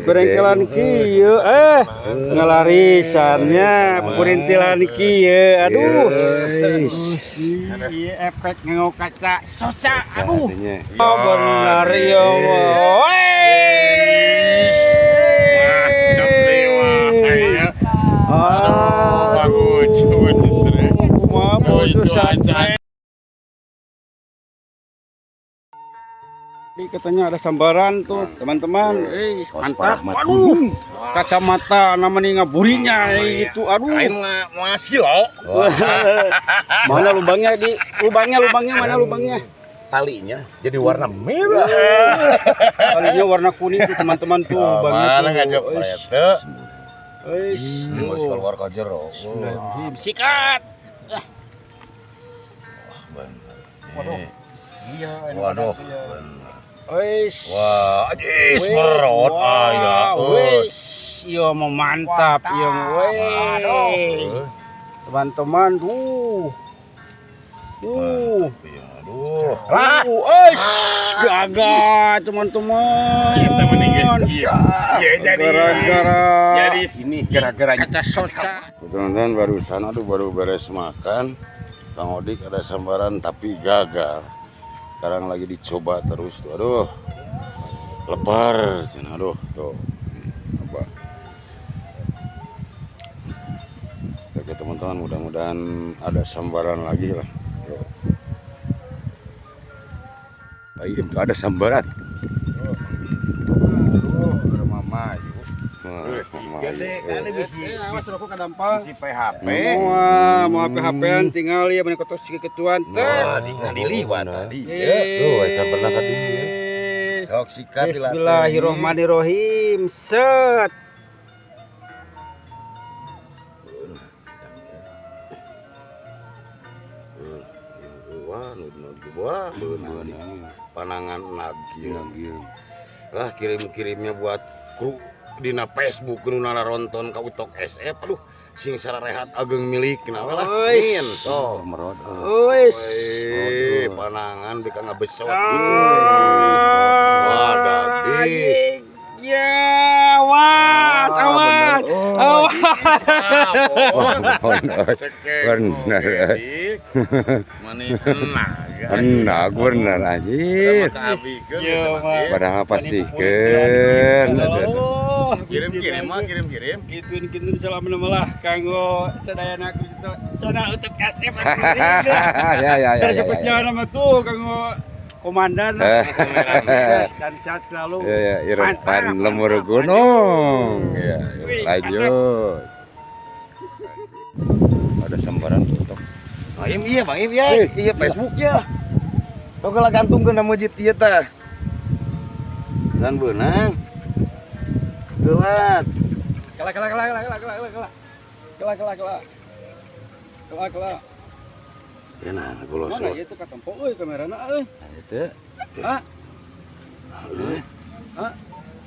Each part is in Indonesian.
Berengkelan kieu ngelarisannya perintilan kieu. Aduh. Ieu efek ngengok kaca soca. Aduh. Oh benar ya. Ini katanya ada sambaran tuh teman-teman. Mantap. Waduh, kacamata namanya ngaburinya itu. Aduh. Lain masih loh. Mana lubangnya lubangnya mana lubangnya? Talinya jadi warna merah. Talinya warna kuning tuh teman-teman tuh lubangnya. Mana ngajak itu? Wis, keluar ke jero. sikat. Waduh. Iya, Waduh. Wis. Wah, ajis merot aya. Wis, iya mau mantap iya weh. Teman-teman tuh. Aduh. Gagal teman-teman. Iya, jadi sini gara-gara kata soca. Teman-teman barusan baru beres makan. Kang Odik ada sambaran tapi gagal. Sekarang lagi dicoba terus tuh. Aduh. Lepar. Aduh, tuh. Apa? Oke teman-teman, mudah-mudahan ada sambaran lagi lah. Baik, ada sambaran. ada mama yuk. Awas rokok kadampang. Si PHP. Mau PHP-an tinggal ya mana kotos ketuan teh. Wah, diliwat tadi. Tuh, saya pernah ke dia. Sok sikat dilatih. Bismillahirrohmanirrohim. Set. Wah, panangan lagi. Lah kirim-kirimnya buat kru dina Facebook nu nararonton ka utok SF. Aduh, sing sararehat ageng milik kenapa lah. Min toh merot. Wis. Panangan bika ngabesot. Wadah. Ya, awas. Benar. Enak bener anjir. Padahal apa sih kirim. Gituin salam malah kanggo sadayana aku itu sana untuk SF. Ya. Terspesial nama tuh kanggo komandan dan sehat selalu. Ya, Irfan Lemur Gunung. Ya, lanjut. Ada sambaran untuk Iya Bang Im ya. Iya Facebooknya. Tong geula gantungkeun na masjid ieu teh. dan benang. Gelat. Kela. Ya nah, Mana golosot. ieu teh katempo euy kamerana euy. Itu.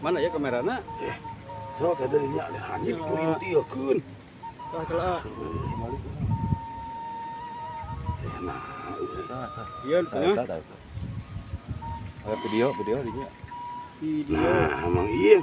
Mana ya kamerana? Sok ada dinya ada anjir kurintiekeun. Kela. Nah, Ieu tengah. ada video dinya. Video. Nah, emang iya.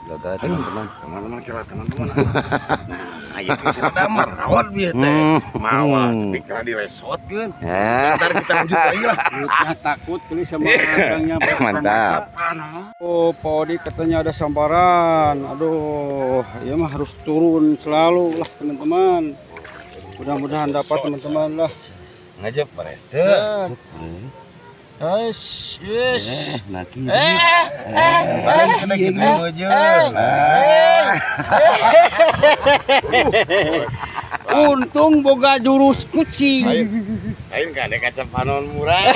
Dadah teman-teman kira teman-teman. Nah, ieu geus ada merawat bieu teh. Mawa tapi kira diresotkeun. Entar kita lanjut lagi lah. Nah, takut kali sama orangnya. Mantap. Oh, Pak Odi katanya ada sambaran. Aduh, ya mah harus turun selalu lah teman-teman. Mudah-mudahan dapat teman-teman lah. Ngajak parete. Yes. Naki. Balik kena gitu aja. Untung boga jurus kucing. Lain kan ada kaca panon murah.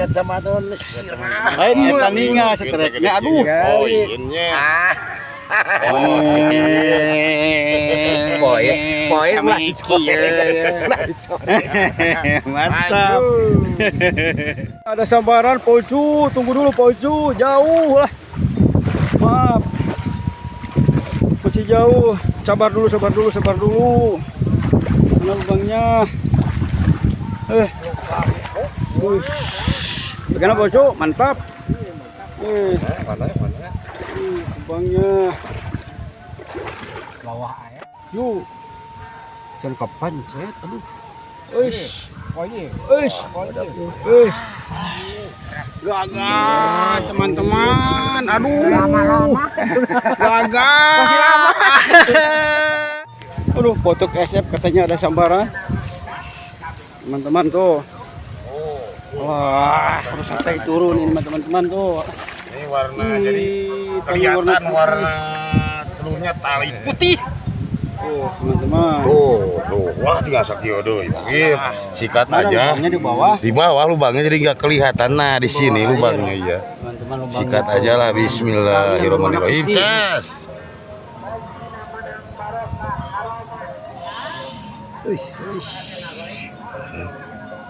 Kaca panon mesir. Lain tandinga setreknya. Aduh. Oh, innya. Poin sama lah. Iki ya. Mantap. Ada sambaran Polcu, tunggu dulu Polcu, jauh lah. Maaf. Masih jauh. Sabar dulu. Mana lubangnya? Bagaimana bosku? Mantap. Mana? Kembangnya. Bawah air. Yuk. Jangan kapan set. Aduh. Gagal teman-teman. Aduh. Gagal. Aduh, potok SF katanya ada sambaran. Teman-teman tuh. Wah, harus sampai turun ini teman-teman tuh. Ini warna jadi kelihatan warna telurnya tali putih. Oh, teman-teman. Tuh, wah tinggal sakio deui. Sikat aja. Lubangnya di bawah. Di bawah lubangnya jadi nggak kelihatan. Nah, di sini lubangnya ya. Teman-teman lubangnya. Sikat aja lah. Bismillahirrahmanirrahim. Cas.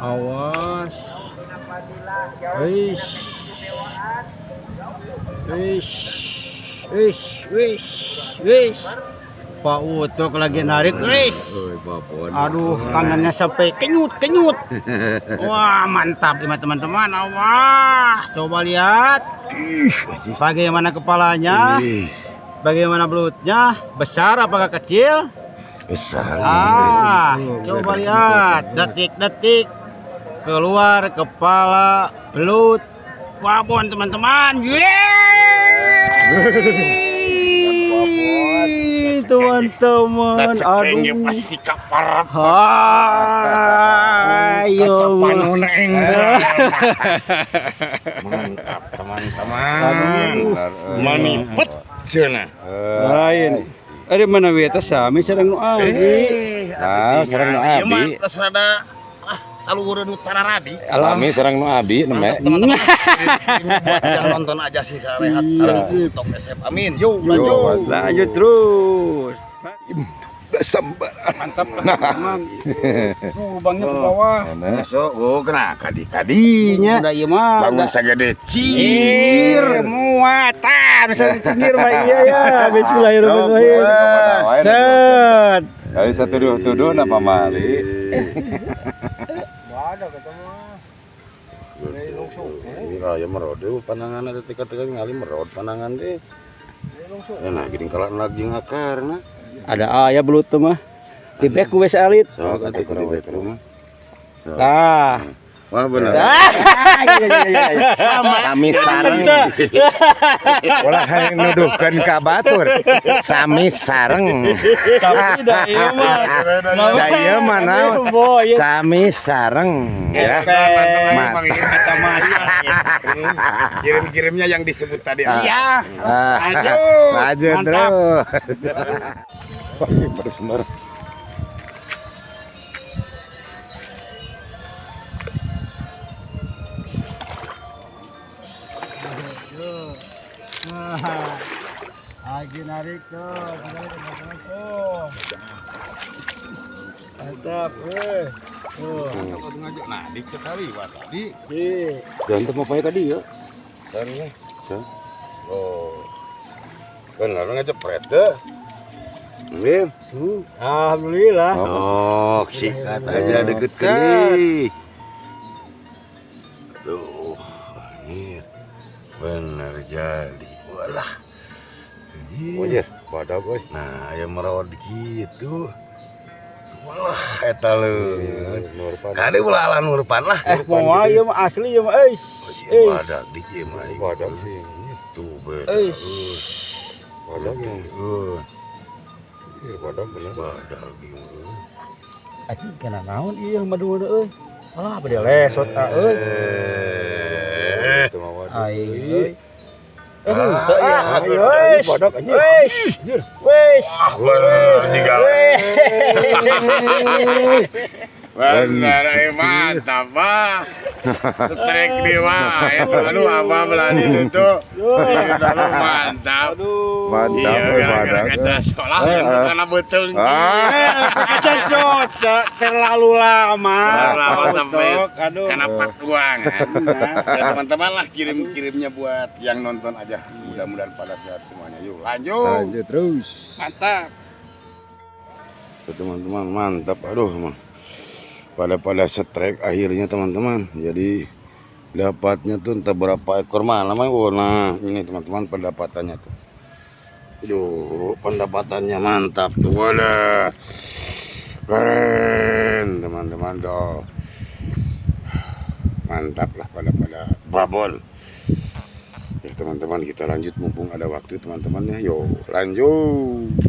Awas. Wis. Pak Utok lagi narik, wis. Aduh, tangannya sampai kenyut. Wah, mantap nih teman-teman. Wah, coba lihat. Bagaimana kepalanya? Bagaimana belutnya? Besar apakah kecil? Besar. Coba lihat. Detik-detik keluar kepala, belut, babon teman-teman. Teman-teman, Cekengnya pasti kapar. Ayo. Mantap teman-teman. Manipet cenah. Lain. Ada mana weta sami sareng nu abi. Sareng nu abi. Terus rada salureun utara rabi. Sami sareng nu abi nembe. Teman-teman. Ini buat yang nonton aja sih rehat sareng Tok SF. Amin. Yuk lanjut. Lanjut terus. Sambaran. Mantap teman-teman. Lubangnya ke bawah. Masuk, kena kadi-kadinya. Udah ieu mah. Bangun sagede cir. Muatan, cingir mah iya ya. Bismillahirrahmanirrahim. Set. Kali satuduh-tuduh na pamali. Ya merod panangan ada tika-tika ngali merod panangan deh. Nah gini kalau lagi ngakarna. Ada ayah belut tuh mah. Dibek wes alit. Sok atuh ku dibek rumah. Tah. Wah bener. Sami sareng. Ulah hayang nuduhkeun ka batur. Sami sareng. Tapi da ieu mah. Da ieu mah naon? Sami sareng ya. Memang ini kacamata. Kirim-kirimnya yang disebut tadi. Iya. Maju terus. Baru sembar. Lagi narik tuh, mantap, Nah, dikit kali tadi. Berantem apa ya tadi ya? Sarungnya. Oh. Benar ngejepret deh. Mim. Alhamdulillah. Oh, sikat aja deket kening. Aduh, ini benar jadi. Walah. Oh iya, badak euy. Nah, aya merawat gitu. Walah, eta leungeun. Kade ulah ala nurpan lah. Moal ieu mah asli ieu mah euy. Badak di ieu mah. Badak sih. Itu beda. Badak ya. Iya, badak bener. Badak ieu. Acing kana naon ieu madu euy. Alah bade lesot euy. Itu mah waduh. Aing. Badak anjir. Wes. Bener juga. Bener, mantap, Pak. Strek di mah. Aduh, apa belani itu? Lalu mantap. Mantap Iya, badak. kaca sekolah karena betul. Kaca cocok terlalu lama. Lama sampai Aduh. karena patuang. Ya, teman-teman lah kirim-kirimnya buat yang nonton aja. Mudah-mudahan pada sehat semuanya. Yuk, lanjut. Lanjut terus. Mantap. Tuh, teman-teman, mantap. Aduh, emang. pada strike akhirnya teman-teman. Jadi dapatnya tuh entah berapa ekor mana mah. Nah ini teman-teman pendapatannya tuh. Aduh, pendapatannya mantap tuh. Walah, keren teman-teman tuh. Mantap lah pada babon. Ya teman-teman, kita lanjut mumpung ada waktu teman-teman ya. Yo lanjut.